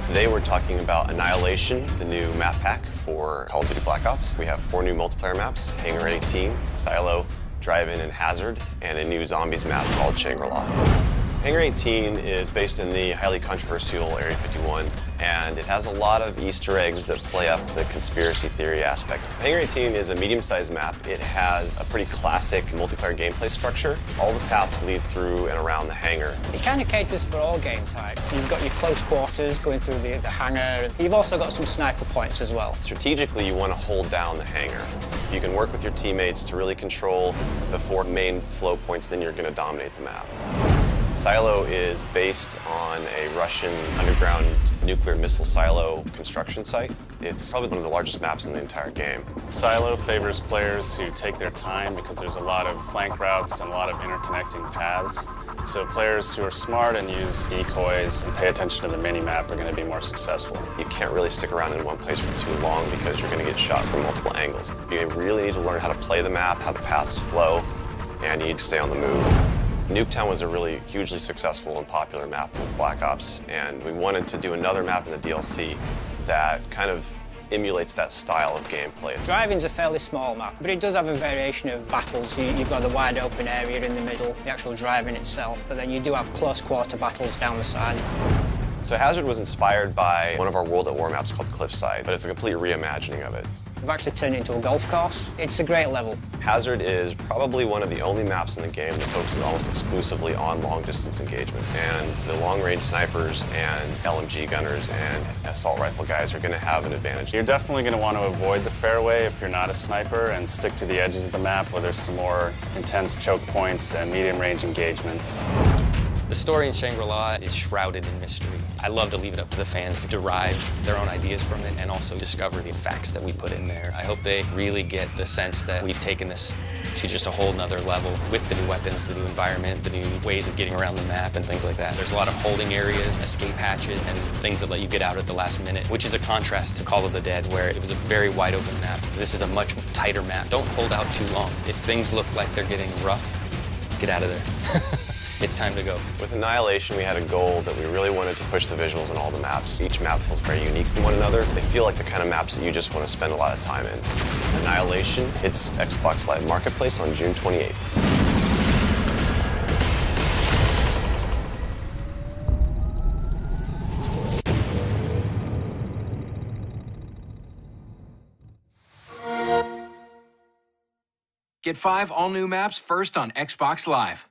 Today we're talking about Annihilation, the new map pack for Call of Duty Black Ops. We have 4 new multiplayer maps: Hangar 18, Silo, Drive-In, and Hazard, and a new zombies map called Shangri-La. Hangar 18 is based in the highly controversial Area 51, and it has a lot of Easter eggs that play up to the conspiracy theory aspect. Hangar 18 is a medium-sized map. It has a pretty classic multiplayer gameplay structure. All the paths lead through and around the hangar. It kind of caters for all game types. You've got your close quarters going through the hangar. You've also got some sniper points as well. Strategically, you want to hold down the hangar. You can work with your teammates to really control the 4 main flow points, then you're going to dominate the map. Silo is based on a Russian underground nuclear missile silo construction site. It's probably one of the largest maps in the entire game. Silo favors players who take their time because there's a lot of flank routes and a lot of interconnecting paths. So players who are smart and use decoys and pay attention to the mini-map are going to be more successful. You can't really stick around in one place for too long because you're going to get shot from multiple angles. You really need to learn how to play the map, how the paths flow, and you need to stay on the move. Nuketown was a really hugely successful and popular map with Black Ops, and we wanted to do another map in the DLC that kind of emulates that style of gameplay. Drive-In's a fairly small map, but it does have a variation of battles. You've got the wide open area in the middle, the actual Drive-In itself, but then you do have close quarter battles down the side. So Hazard was inspired by one of our World at War maps called Cliffside, but it's a complete reimagining of it. We've actually turned it into a golf course. It's a great level. Hazard is probably one of the only maps in the game that focuses almost exclusively on long-distance engagements, and the long-range snipers and LMG gunners and assault rifle guys are going to have an advantage. You're definitely going to want to avoid the fairway if you're not a sniper and stick to the edges of the map where there's some more intense choke points and medium-range engagements. The story in Shangri-La is shrouded in mystery. I love to leave it up to the fans to derive their own ideas from it and also discover the facts that we put in there. I hope they really get the sense that we've taken this to just a whole nother level with the new weapons, the new environment, the new ways of getting around the map and things like that. There's a lot of holding areas, escape hatches, and things that let you get out at the last minute, which is a contrast to Call of the Dead, where it was a very wide open map. This is a much tighter map. Don't hold out too long. If things look like they're getting rough, get out of there. It's time to go. With Annihilation, we had a goal that we really wanted to push the visuals in all the maps. Each map feels very unique from one another. They feel like the kind of maps that you just want to spend a lot of time in. Annihilation hits Xbox Live Marketplace on June 28th. Get 5 all-new maps first on Xbox Live.